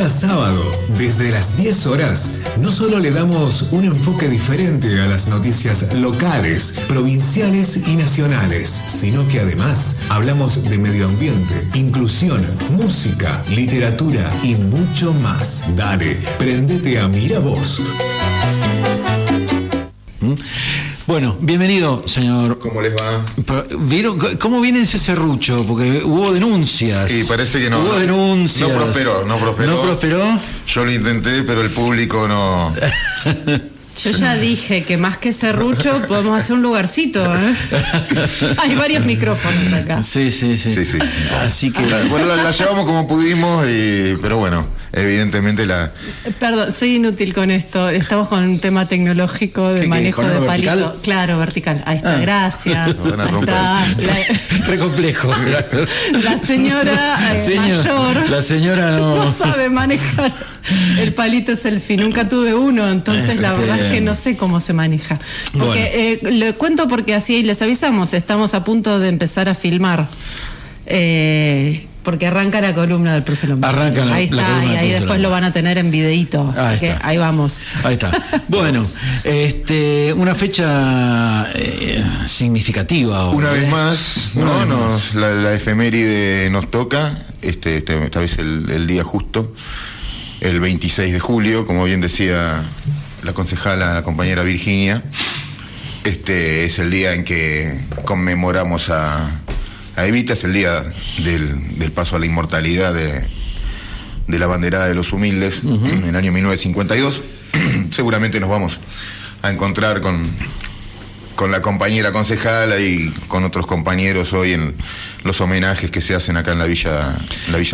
Cada sábado, desde las 10 horas, no solo le damos un enfoque diferente a las noticias locales, provinciales y nacionales, sino que además hablamos de medio ambiente, inclusión, música, literatura y mucho más. Dale, prendete a Mira Vos. Bueno, bienvenido, señor. ¿Cómo les va? ¿Vieron cómo viene ese serrucho? Porque hubo denuncias. Y parece que no. Hubo denuncias. No prosperó. ¿No prosperó? Yo lo intenté, pero el público no. Yo ya dije que más que serrucho podemos hacer un lugarcito, ¿eh? Hay varios micrófonos acá. Sí. Así que... Bueno, la llevamos como pudimos, pero bueno, evidentemente Perdón, soy inútil con esto. Estamos con un tema tecnológico de manejo de palito. Vertical? Claro, vertical. Ahí está, gracias. Lo van a Ahí romper. está. Re complejo. La señora mayor La señora no sabe manejar. El palito selfie. Nunca tuve uno, entonces la verdad es que no sé cómo se maneja. Porque le cuento porque así les avisamos, estamos a punto de empezar a filmar. Porque arranca la columna del profe Lombardi. Ahí está, y ahí después lo van a tener en videíto. Así que ahí vamos. Ahí está. Bueno, una fecha significativa. Una vez más, la efeméride nos toca, esta vez el día justo, el 26 de julio, como bien decía la concejala, la compañera Virginia. Es el día en que conmemoramos a Evita, es el día del paso a la inmortalidad de la banderada de los humildes, en el año 1952. Seguramente nos vamos a encontrar con la compañera concejala y con otros compañeros hoy en los homenajes que se hacen acá en la villa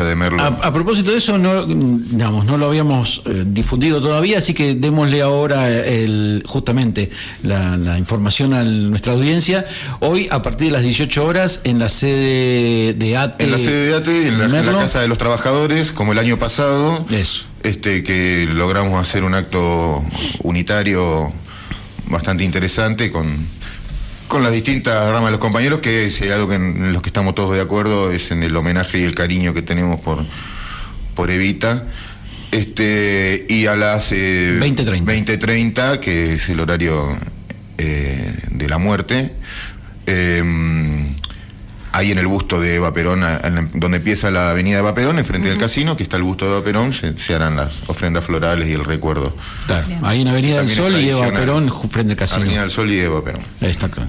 de Merlo. A propósito de eso, no lo habíamos difundido todavía, así que démosle ahora justamente la información a nuestra audiencia. Hoy, a partir de las 18 horas, en la sede de ATE. En la sede de ATE, en la Casa de los Trabajadores, como el año pasado. Eso. Que logramos hacer un acto unitario bastante interesante con las distintas ramas de los compañeros, que es algo en los que estamos todos de acuerdo, es en el homenaje y el cariño que tenemos por Evita. Y a las 20:30, que es el horario de la muerte, ahí en el busto de Eva Perón, donde empieza la avenida Eva Perón, enfrente del casino, que está el busto de Eva Perón, se harán las ofrendas florales y el recuerdo. Claro, ahí en Avenida del Sol y Eva Perón, frente al casino. Avenida del Sol y Eva Perón. Está claro.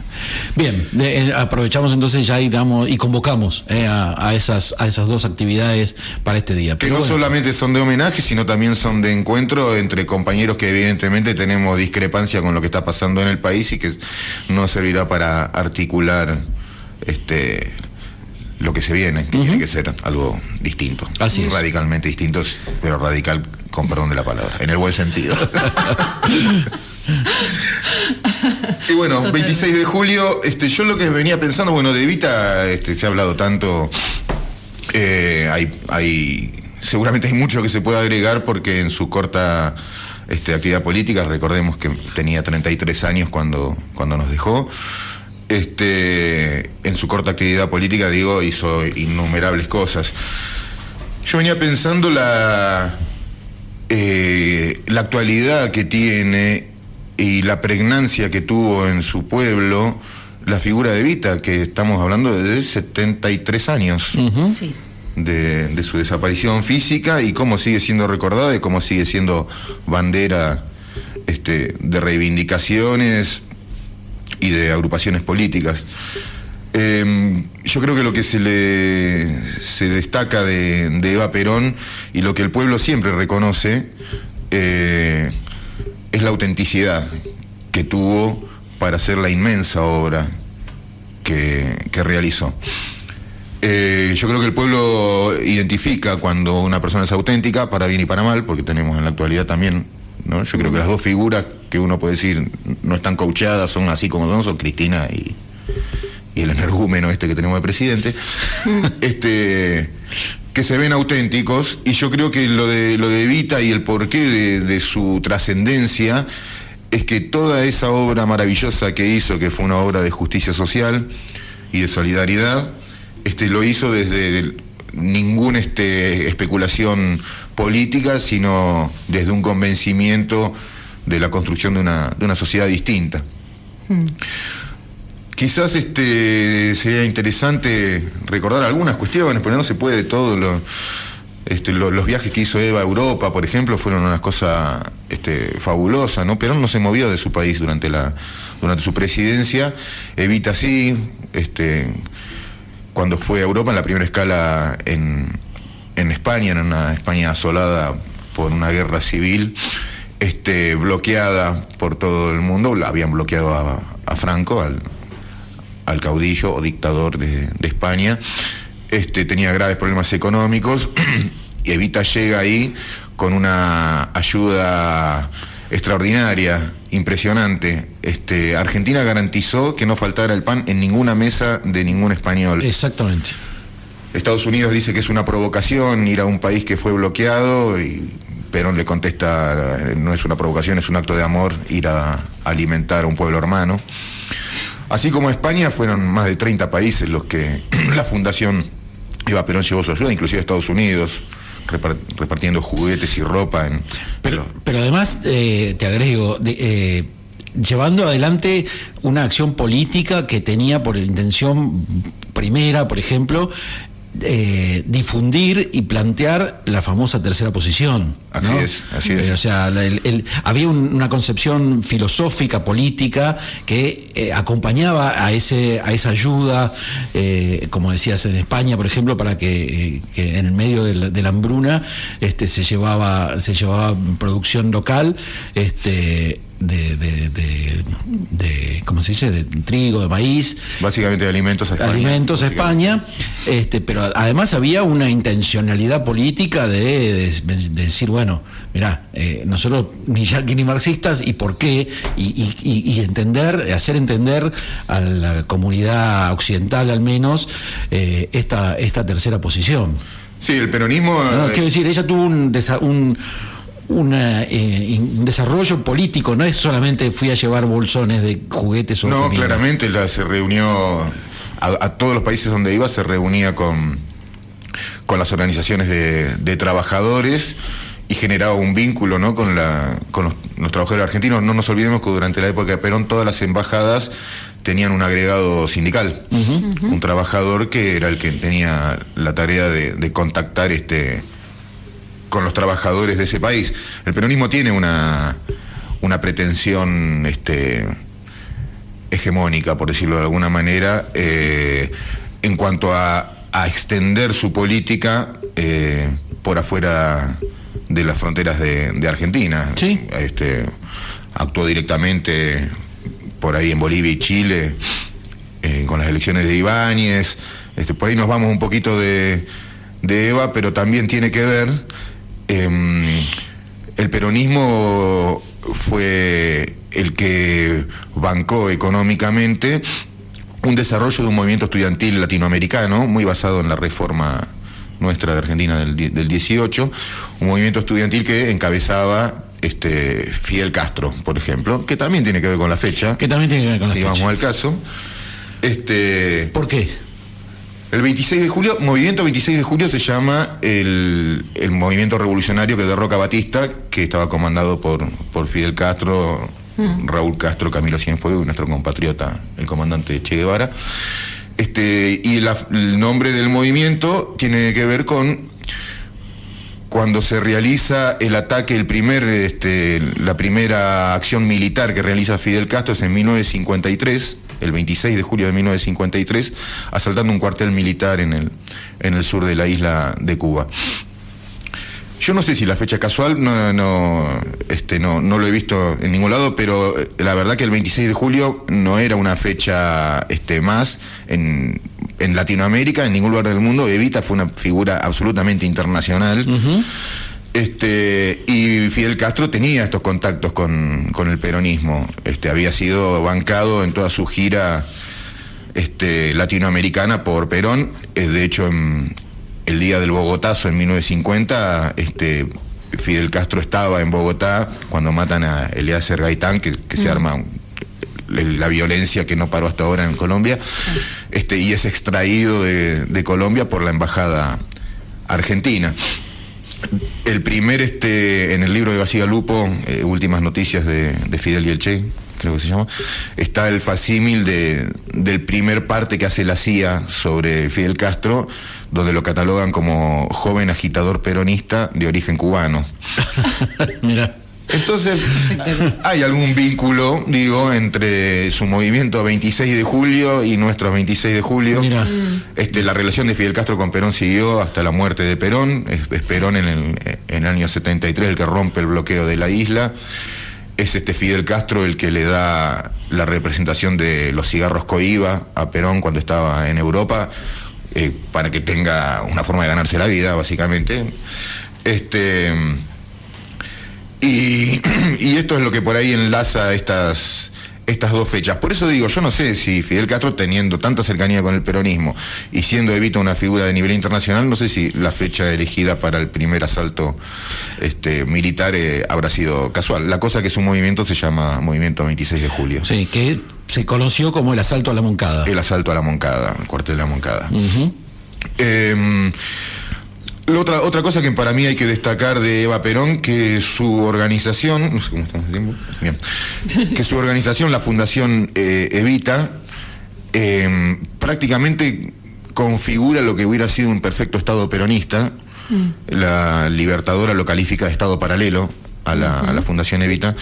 Bien, aprovechamos entonces ya y convocamos a esas dos actividades para este día. Que no solamente son de homenaje, sino también son de encuentro entre compañeros que evidentemente tenemos discrepancia con lo que está pasando en el país y que nos servirá para articular lo que se viene, que tiene que ser algo distinto. Así es. Radicalmente distinto, pero radical, con perdón de la palabra, en el buen sentido. Y bueno, 26 de julio, yo lo que venía pensando, de Evita se ha hablado tanto, seguramente hay mucho que se puede agregar, porque en su corta actividad política, recordemos que tenía 33 años cuando nos dejó. En su corta actividad política, hizo innumerables cosas. Yo venía pensando la actualidad que tiene y la pregnancia que tuvo en su pueblo la figura de Evita, que estamos hablando de 73 años Sí. de su desaparición física, y cómo sigue siendo recordada y cómo sigue siendo bandera de reivindicaciones y de agrupaciones políticas. Yo creo que lo que se destaca de Eva Perón, y lo que el pueblo siempre reconoce, es la autenticidad que tuvo para hacer la inmensa obra que realizó. Yo creo que el pueblo identifica cuando una persona es auténtica, para bien y para mal, porque tenemos en la actualidad también, ¿no? Yo creo que las dos figuras que uno puede decir no están coachadas, son así como son Cristina y el energúmeno que tenemos de presidente, que se ven auténticos. Y yo creo que lo de Evita y el porqué de su trascendencia es que toda esa obra maravillosa que hizo, que fue una obra de justicia social y de solidaridad, lo hizo desde ninguna especulación política, sino desde un convencimiento de la construcción de una sociedad distinta. Quizás sería interesante recordar algunas cuestiones, pero no se puede todo. Los viajes que hizo Eva a Europa, por ejemplo, fueron una cosa fabulosa, ¿no? Perón no se movió de su país durante su presidencia. Evita sí, cuando fue a Europa en la primera escala en España, en una España asolada por una guerra civil, bloqueada por todo el mundo. La habían bloqueado a Franco, al caudillo o dictador de España. Tenía graves problemas económicos y Evita llega ahí con una ayuda extraordinaria, impresionante. Argentina garantizó que no faltara el pan en ninguna mesa de ningún español. Exactamente. Estados Unidos dice que es una provocación ir a un país que fue bloqueado, y Perón le contesta: no es una provocación, es un acto de amor ir a alimentar a un pueblo hermano. Así como España, fueron más de 30 países los que la Fundación Eva Perón llevó su ayuda, inclusive Estados Unidos, repartiendo juguetes y ropa. Pero además, te agrego, llevando adelante una acción política que tenía por intención primera, por ejemplo, difundir y plantear la famosa tercera posición, ¿no? Así es. O sea, había una concepción filosófica, política, que acompañaba a esa ayuda, como decías, en España, por ejemplo, para que en el medio de la hambruna se llevaba producción local, de ¿cómo se dice? De trigo, de maíz. Básicamente de alimentos a España. Alimentos a España, pero además había una intencionalidad política de decir, bueno, mirá, nosotros ni yanquis ni marxistas, ¿y por qué? Y hacer entender a la comunidad occidental al menos esta tercera posición. Sí, el peronismo... Quiero decir, ella tuvo un desarrollo político, no es solamente fui a llevar bolsones de juguetes o no, comida. Claramente se reunió a todos los países donde iba, se reunía con las organizaciones de trabajadores y generaba un vínculo, ¿no? con los trabajadores argentinos. No nos olvidemos que durante la época de Perón todas las embajadas tenían un agregado sindical, un trabajador que era el que tenía la tarea de contactar con los trabajadores de ese país. El peronismo tiene una pretensión hegemónica, por decirlo de alguna manera, en cuanto a extender su política por afuera de las fronteras de Argentina. Sí. Actuó directamente por ahí en Bolivia y Chile, con las elecciones de Ibáñez. Por ahí nos vamos un poquito de Eva, pero también tiene que ver. El peronismo fue el que bancó económicamente un desarrollo de un movimiento estudiantil latinoamericano muy basado en la reforma nuestra de Argentina del 18, un movimiento estudiantil que encabezaba Fidel Castro, por ejemplo, que también tiene que ver con la fecha. Si vamos al caso. ¿Por qué? El 26 de julio, movimiento 26 de julio se llama el movimiento revolucionario que derroca a Batista, que estaba comandado por Fidel Castro, Raúl Castro, Camilo Cienfuegos y nuestro compatriota, el comandante Che Guevara. Y el nombre del movimiento tiene que ver con cuando se realiza el ataque, la primera acción militar que realiza Fidel Castro es en 1953, el 26 de julio de 1953, asaltando un cuartel militar en el sur de la isla de Cuba. Yo no sé si la fecha es casual, no lo he visto en ningún lado, pero la verdad que el 26 de julio no era una fecha más en Latinoamérica, en ningún lugar del mundo. Evita fue una figura absolutamente internacional. Y Fidel Castro tenía estos contactos con el peronismo. Había sido bancado en toda su gira latinoamericana por Perón. De hecho, el día del Bogotazo en 1950, Fidel Castro estaba en Bogotá cuando matan a Eliezer Gaitán, que se arma la violencia que no paró hasta ahora en Colombia, y es extraído de Colombia por la embajada argentina. El primer, en el libro de García Lupo, Últimas Noticias de Fidel y el Che, creo que se llama, está el facsímil del primer parte que hace la CIA sobre Fidel Castro, donde lo catalogan como joven agitador peronista de origen cubano. Mira. Entonces, hay algún vínculo, digo, entre su movimiento 26 de julio y nuestros 26 de julio. Mira. La relación de Fidel Castro con Perón siguió hasta la muerte de Perón. Es Perón en el año 73 el que rompe el bloqueo de la isla. Es Fidel Castro el que le da la representación de los cigarros Cohiba a Perón cuando estaba en Europa, para que tenga una forma de ganarse la vida, básicamente. Y esto es lo que por ahí enlaza estas dos fechas. Por eso digo, yo no sé si Fidel Castro, teniendo tanta cercanía con el peronismo y siendo Evita una figura de nivel internacional, no sé si la fecha elegida para el primer asalto militar habrá sido casual. La cosa que su movimiento se llama Movimiento 26 de Julio. Sí, que se conoció como el asalto a la Moncada. El asalto a la Moncada, el cuartel de la Moncada. Uh-huh. Otra cosa que para mí hay que destacar de Eva Perón, que su organización, no sé cómo estamos de tiempo, bien, que su organización, la Fundación Evita, prácticamente configura lo que hubiera sido un perfecto Estado peronista. La Libertadora lo califica de Estado paralelo a la Fundación Evita,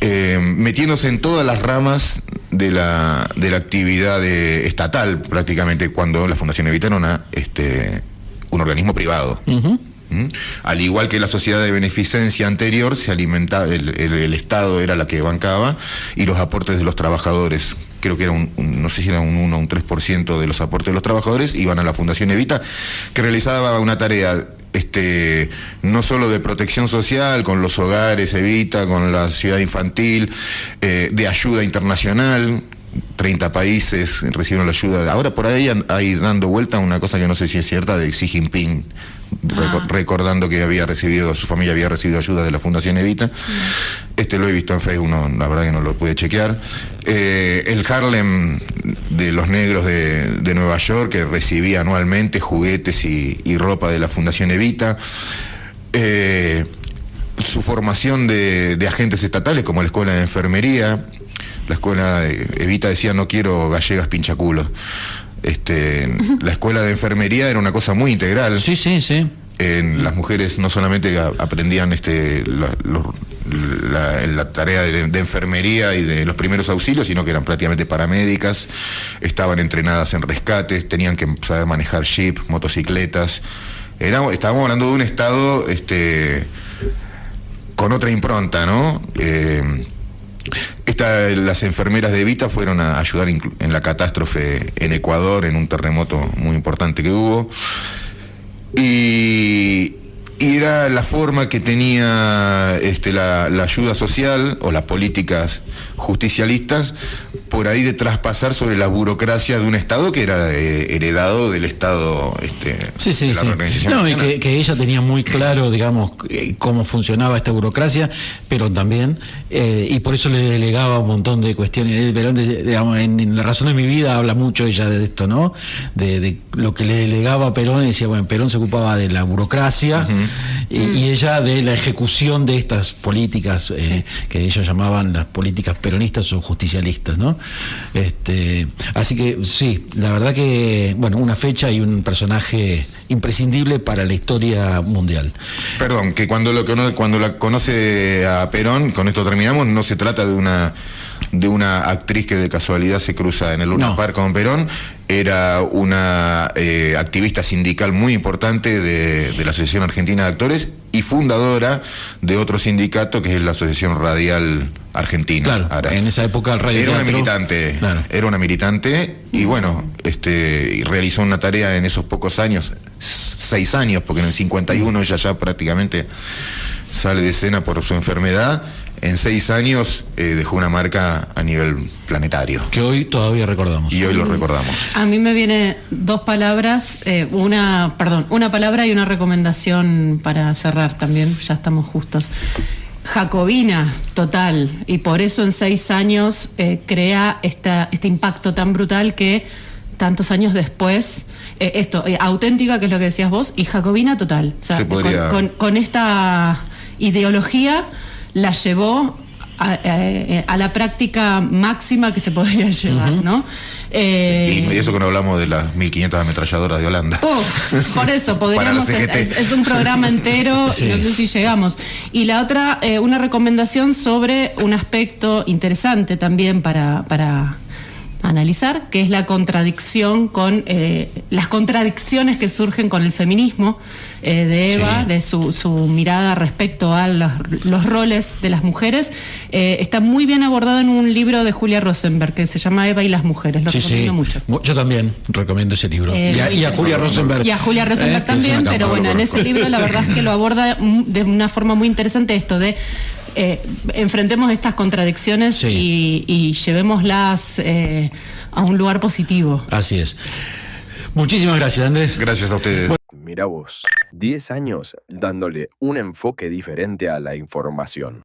metiéndose en todas las ramas de la actividad estatal, prácticamente, cuando la Fundación Evita era un organismo privado. Uh-huh. Al igual que la sociedad de beneficencia anterior, se alimentaba, el Estado era la que bancaba, y los aportes de los trabajadores, creo que era no sé si era un 1 o un 3% de los aportes de los trabajadores, iban a la Fundación Evita, que realizaba una tarea no solo de protección social, con los hogares Evita, con la ciudad infantil, de ayuda internacional. 30 países recibieron la ayuda. Ahora por ahí hay dando vuelta una cosa que no sé si es cierta, de Xi Jinping, recordando que su familia había recibido ayuda de la Fundación Evita. Lo he visto en Facebook, la verdad que no lo pude chequear. El Harlem de los negros de Nueva York, que recibía anualmente juguetes y ropa de la Fundación Evita. Su formación de agentes estatales, como la Escuela de Enfermería. La escuela Evita decía: no quiero gallegas pinchaculos. La escuela de enfermería era una cosa muy integral. Sí. Las mujeres no solamente aprendían la tarea de enfermería y de los primeros auxilios, sino que eran prácticamente paramédicas, estaban entrenadas en rescates, tenían que saber manejar jeep, motocicletas. Estábamos hablando de un estado con otra impronta, ¿no? Las enfermeras de Evita fueron a ayudar en la catástrofe en Ecuador, en un terremoto muy importante que hubo, y era la forma que tenía la ayuda social o las políticas justicialistas por ahí de traspasar sobre la burocracia de un Estado que era heredado del Estado de la Organización Nacional. Y que ella tenía muy claro, digamos, cómo funcionaba esta burocracia, pero también, y por eso le delegaba un montón de cuestiones. Perón, digamos, en La razón de mi vida habla mucho ella de esto, ¿no? De lo que le delegaba a Perón, y decía, bueno, Perón se ocupaba de la burocracia, y ella de la ejecución de estas políticas que ellos llamaban las políticas peronistas o justicialistas, ¿no? Así que sí, la verdad que, bueno, una fecha y un personaje imprescindible para la historia mundial. Perdón, que cuando la conoce a Perón, con esto terminamos, no se trata de una actriz que de casualidad se cruza en el Luna Park con Perón. Era una activista sindical muy importante de la Asociación Argentina de Actores y fundadora de otro sindicato que es la Asociación Radial Argentina. Claro, en esa época el radio era una militante, y bueno, y realizó una tarea en esos pocos años, 6 años, porque en el 51 ella ya prácticamente sale de escena por su enfermedad. En 6 años dejó una marca a nivel planetario. Que hoy todavía recordamos. Y hoy lo recordamos. A mí me viene 2 palabras, una palabra y una recomendación para cerrar también, ya estamos justos. Jacobina, total, y por eso en 6 años crea este impacto tan brutal que tantos años después, auténtica, que es lo que decías vos, y jacobina total. O sea, con esta ideología la llevó a la práctica máxima que se podría llevar, ¿no? Y eso que no hablamos de las 1500 ametralladoras de Holanda. Por eso, podríamos, es un programa entero, sí. No sé si llegamos. Y la otra, una recomendación sobre un aspecto interesante también para analizar, que es la contradicción con las contradicciones que surgen con el feminismo de Eva, sí. De su mirada respecto a los roles de las mujeres. Está muy bien abordado en un libro de Julia Rosenberg que se llama Eva y las mujeres. Lo recomiendo mucho. Yo también recomiendo ese libro. Y a Julia Rosenberg. Y a Julia Rosenberg también, pero bueno, en ese libro la verdad es que lo aborda de una forma muy interesante esto de enfrentemos estas contradicciones, sí. y llevémoslas a un lugar positivo. Así es. Muchísimas gracias, Andrés. Gracias a ustedes. Mira vos, 10 años dándole un enfoque diferente a la información.